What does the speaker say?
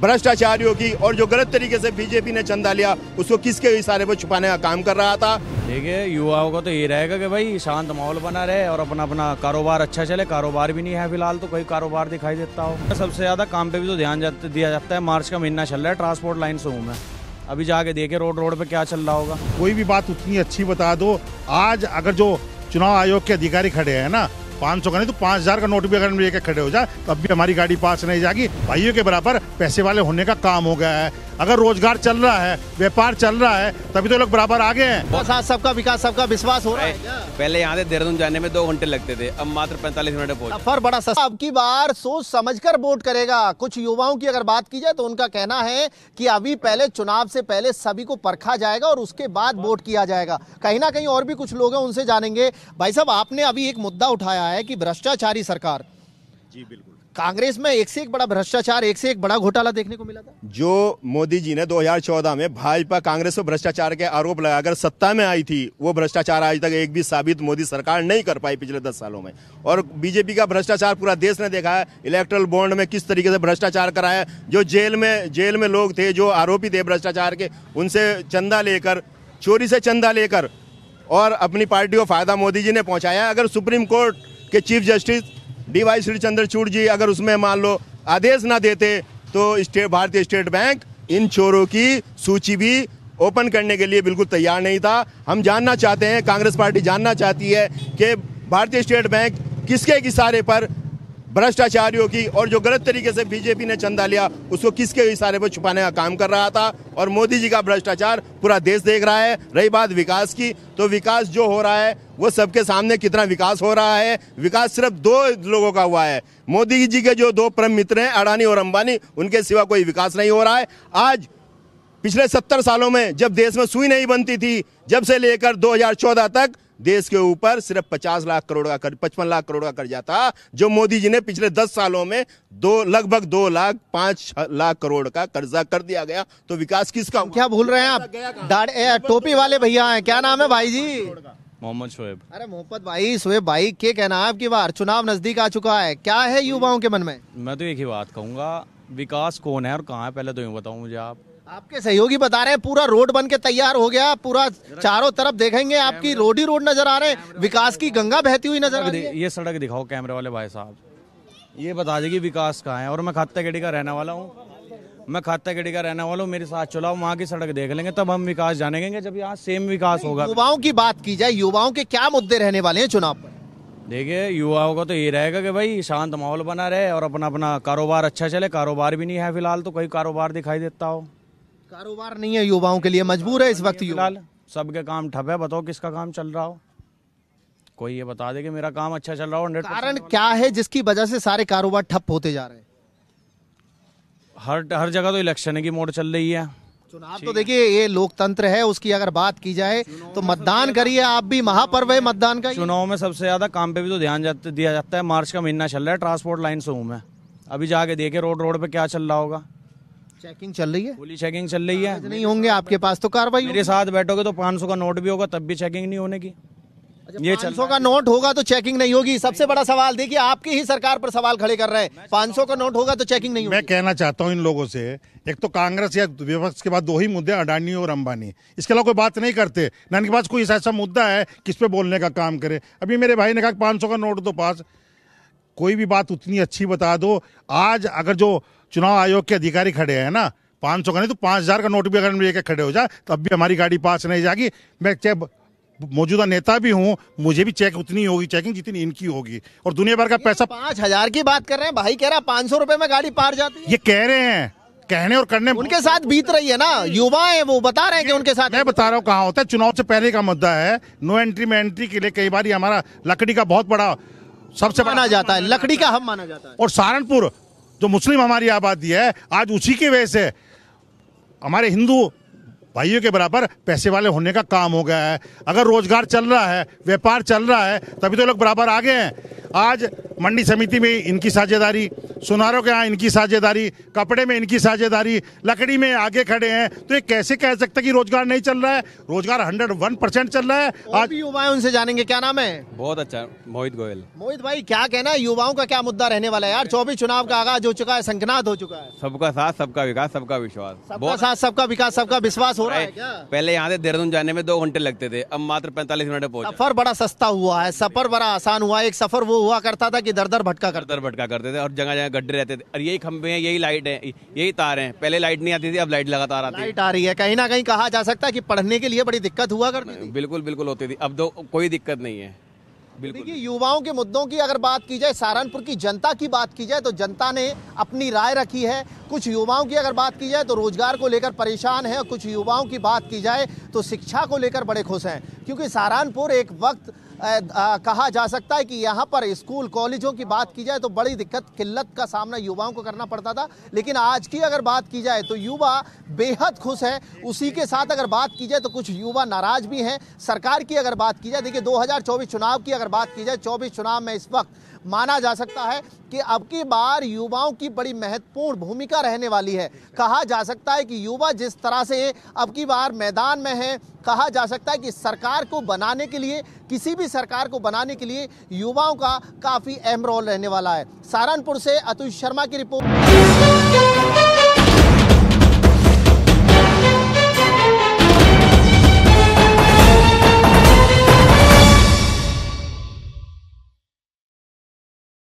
भ्रष्टाचारियों की और जो गलत तरीके से बीजेपी ने चंदा लिया उसको किसके इशारे पर छुपाने का काम कर रहा था। देखिए, युवाओं को तो ये रहेगा कि भाई शांत माहौल बना रहे और अपना अपना कारोबार अच्छा चले। कारोबार भी नहीं है फिलहाल, तो कोई कारोबार दिखाई देता हो। सबसे ज्यादा काम पे भी तो ध्यान दिया जाता है। मार्च का महीना चल रहा है, ट्रांसपोर्ट लाइन से हूँ मैं। अभी जाके देखे रोड पे क्या चल रहा होगा। कोई भी बात उतनी अच्छी बता दो। आज अगर जो चुनाव आयोग के अधिकारी खड़े हैं ना, 500 का नहीं तो 5000 का नोट भी अगर लेके खड़े हो जाए तब भी हमारी गाड़ी पास नहीं जाएगी। भाइयों के बराबर पैसे वाले होने का काम हो गया है। अगर रोजगार चल रहा है, व्यापार चल रहा है, तभी तो लोग बराबर आगे हैं। साथ सबका विकास, सबका विश्वास हो रहा है क्या? पहले यहाँ से देहरादून जाने में 2 घंटे लगते थे, अब मात्र 45 मिनट में पहुंच। सफर बड़ा सस्ता। अब की बार सोच समझकर वोट करेगा। कुछ युवाओं की अगर बात की जाए तो उनका कहना है कि अभी पहले चुनाव से पहले सभी को परखा जाएगा और उसके बाद वोट किया जाएगा। कहीं ना कहीं और भी कुछ लोग हैं, उनसे जानेंगे। भाई साहब, आपने अभी एक मुद्दा उठाया है कि भ्रष्टाचारी सरकार। जी बिल्कुल। कांग्रेस में एक से एक बड़ा भ्रष्टाचार, एक से एक बड़ा घोटाला देखने को मिला था। जो मोदी जी ने 2014 में भाजपा कांग्रेस पर भ्रष्टाचार के आरोप लगाकर सत्ता में आई थी, वो भ्रष्टाचार आज तक एक भी साबित मोदी सरकार नहीं कर पाई पिछले 10 सालों में। और बीजेपी का भ्रष्टाचार पूरा देश ने देखा है। इलेक्ट्रल बॉन्ड में किस तरीके से भ्रष्टाचार कराया। जो जेल में लोग थे, जो आरोपी थे भ्रष्टाचार के, उनसे चंदा लेकर, चोरी से चंदा लेकर और अपनी पार्टी को फायदा मोदी जी ने पहुंचाया। अगर सुप्रीम कोर्ट के chief justice DY Shri Chandrachud ji अगर उसमें मान लो आदेश ना देते तो भारतीय स्टेट बैंक इन चोरों की सूची भी ओपन करने के लिए बिल्कुल तैयार नहीं था। हम जानना चाहते हैं, कांग्रेस पार्टी जानना चाहती है कि भारतीय स्टेट बैंक किसके इशारे पर भ्रष्टाचारियों की और जो गलत तरीके से बीजेपी ने चंदा लिया उसको किसके इशारे पर छुपाने का काम कर रहा था। और मोदी जी का भ्रष्टाचार पूरा देश देख रहा है। रही बात विकास की, तो विकास जो हो रहा है वो सबके सामने कितना विकास हो रहा है। विकास सिर्फ 2 लोगों का हुआ है। मोदी जी के जो 2 परम मित्र हैं, अडानी और अंबानी, उनके सिवा कोई विकास नहीं हो रहा है। आज पिछले 70 सालों में जब देश में सुई नहीं बनती थी, जब से लेकर 2014 तक देश के ऊपर सिर्फ 50 लाख करोड़ का 55 लाख करोड़ का कर्जा था, जो मोदी जी ने पिछले 10 सालों में लगभग 2,05 लाख करोड़ का कर्जा कर दिया गया। तो विकास किसका? क्या भूल रहे हैं आप? टोपी वाले भैया हैं, क्या नाम है भाई जी? मोहम्मद शोएब। अरे मोहम्मद भाई, शोएब भाई, क्या कहना है आपकी बार? चुनाव नजदीक आ चुका है, क्या है युवाओं के मन में? मैं तो एक ही बात कहूँगा, विकास कौन है और कहाँ है, पहले तो यूँ बताऊँ मुझे आप। आपके सहयोगी बता रहे हैं पूरा रोड बन के तैयार हो गया, पूरा चारों तरफ देखेंगे आपकी रोड ही रोड नजर आ रहे हैं, विकास की गंगा बहती हुई नजर आ रही है। ये सड़क दिखाओ कैमरे वाले भाई साहब, ये बता देगी विकास कहाँ है। और मैं खात्ताखेड़ी का रहने वाला हूँ, मेरे साथ चलाओ, वहाँ की सड़क देख लेंगे तब हम विकास जानेंगे, जब यहाँ सेम विकास होगा। युवाओं की बात की जाए, युवाओं के क्या मुद्दे रहने वाले हैं चुनाव पर? देखिए, युवाओं को तो ये रहेगा कि भाई शांत माहौल बना रहे और अपना अपना कारोबार अच्छा चले। कारोबार भी नहीं है फिलहाल, तो कोई कारोबार दिखाई देता हो। कारोबार नहीं है युवाओं के लिए, मजबूर है इस वक्त फिलहाल। सबके काम ठप है, बताओ किसका काम चल रहा हो। कोई ये बता दे कि मेरा काम अच्छा चल रहा हो। कारण क्या है जिसकी वजह से सारे कारोबार ठप होते जा रहे हैं? हर जगह तो इलेक्शन की मोड़ चल रही है। चुनाव तो देखिए ये लोकतंत्र है, उसकी अगर बात की जाए तो मतदान करिए आप भी, महापर्व है मतदान का। चुनाव में सबसे ज्यादा काम पे भी तो ध्यान दिया जाता है। मार्च का महीना चल रहा है, ट्रांसपोर्ट लाइन से हूँ मैं। अभी जाके देखे रोड पे क्या चल रहा होगा। चेकिंग चल रही है, पूरी चेकिंग चल रही है। नहीं होंगे आपके पास तो कार्रवाई। मेरे साथ बैठोगे तो 500 का नोट भी होगा तब भी चेकिंग नहीं होने की। ये 500 का नोट होगा तो चेकिंग नहीं होगी। सबसे बड़ा सवाल देखिए, आपकी ही सरकार पर सवाल खड़े कर रहे हैं। 500 का नोट होगा तो चेकिंग नहीं होगी। मैं कहना चाहता हूं इन लोगों से, एक तो कांग्रेस या विपक्ष के बाद 2 ही मुद्दे, अडानी और अंबानी। इसके अलावा कोई बात नहीं करते ना। इनके पास कोई ऐसा मुद्दा है किस पे बोलने का काम करे। अभी मेरे भाई ने कहा 500 का नोट तो पास। कोई भी बात उतनी अच्छी बता दो। आज अगर जो चुनाव आयोग के अधिकारी खड़े हैं ना, 500 का नहीं तो 5000 का नोट भी अगर लेके खड़े हो जाए तब भी हमारी गाड़ी पास नहीं जाएगी। मैं मौजूदा नेता भी हूं, मुझे भी चेक उतनी होगी चेकिंग जितनी इनकी होगी। और दुनिया भर का पैसा। 5000 की बात कर रहे हैं भाई, कह रहा 500 रुपए में गाड़ी पार जाती है। ये कह रहे हैं, कहने और करने उनके साथ बीत रही है ना। युवा है वो, बता रहे हैं कि उनके साथ। मैं बता रहा हूँ कहाँ होता है। चुनाव से पहले का मुद्दा है। नो एंट्री में एंट्री के लिए कई बार हमारा लकड़ी का बहुत बड़ा, सबसे माना जाता है, लकड़ी का हब माना जाता है। और सहारनपुर जो मुस्लिम हमारी आबादी है, आज उसी की वजह से हमारे हिंदू भाइयों के बराबर पैसे वाले होने का काम हो गया है। अगर रोजगार चल रहा है, व्यापार चल रहा है, तभी तो लोग बराबर आगे हैं। आज मंडी समिति में इनकी साझेदारी, सुनारों के यहाँ इनकी साझेदारी, कपड़े में इनकी साझेदारी, लकड़ी में आगे खड़े हैं। तो ये कैसे कह सकते कि रोजगार नहीं चल रहा है? रोजगार 101% चल रहा है। आज भी युवा है, उनसे जानेंगे। क्या नाम है? बहुत अच्छा। मोहित गोयल। मोहित भाई, क्या कहना है, युवाओं का क्या मुद्दा रहने वाला है यार? 24 चुनाव का आगाज हो चुका है, संकनात हो चुका है। सबका साथ, सबका विकास, सबका विश्वास। सबका साथ, सबका विकास, सबका विश्वास हो रहा है क्या? पहले यहाँ से देहरादून जाने में 2 घंटे लगते थे, अब मात्र 45 मिनट में पहुंचे। सफर बड़ा सस्ता हुआ है, सफर बड़ा आसान हुआ है। एक सफर वो हुआ करता था कि दर दर भटका करते थे और जगह जगह गड्ढे रहते थे। और यही खंभे हैं, यही लाइट है, यही तार हैं। पहले लाइट नहीं आती थी, अब लाइट लगातार आती है। लाइट आ रही है। कहीं ना कहीं कहा जा सकता है कि पढ़ने के लिए बड़ी दिक्कत हुआ करती थी। बिल्कुल बिल्कुल होती थी, अब तो कोई दिक्कत नहीं है। देखिए, युवाओं के मुद्दों की अगर बात की जाए, सहारनपुर की जनता की बात की जाए तो जनता ने अपनी राय रखी है। कुछ युवाओं की अगर बात की जाए तो रोजगार को लेकर परेशान है, और कुछ युवाओं की बात की जाए तो शिक्षा को लेकर बड़े खुश हैं, क्योंकि सहारनपुर एक वक्त कहा जा सकता है कि यहाँ पर स्कूल कॉलेजों की बात की जाए तो बड़ी दिक्कत किल्लत का सामना युवाओं को करना पड़ता था। लेकिन आज की अगर बात की जाए तो युवा बेहद खुश है। उसी के साथ अगर बात की जाए तो कुछ युवा नाराज भी हैं। सरकार की अगर बात की जाए, देखिए 2024 चुनाव की अगर बात की जाए, 24 चुनाव में इस वक्त माना जा सकता है कि अब की बार युवाओं की बड़ी महत्वपूर्ण भूमिका रहने वाली है। कहा जा सकता है कि युवा जिस तरह से अब की बार मैदान में है, कहा जा सकता है कि सरकार को बनाने के लिए, किसी भी सरकार को बनाने के लिए युवाओं का काफी अहम रोल रहने वाला है। सहारनपुर से अतुल शर्मा की रिपोर्ट।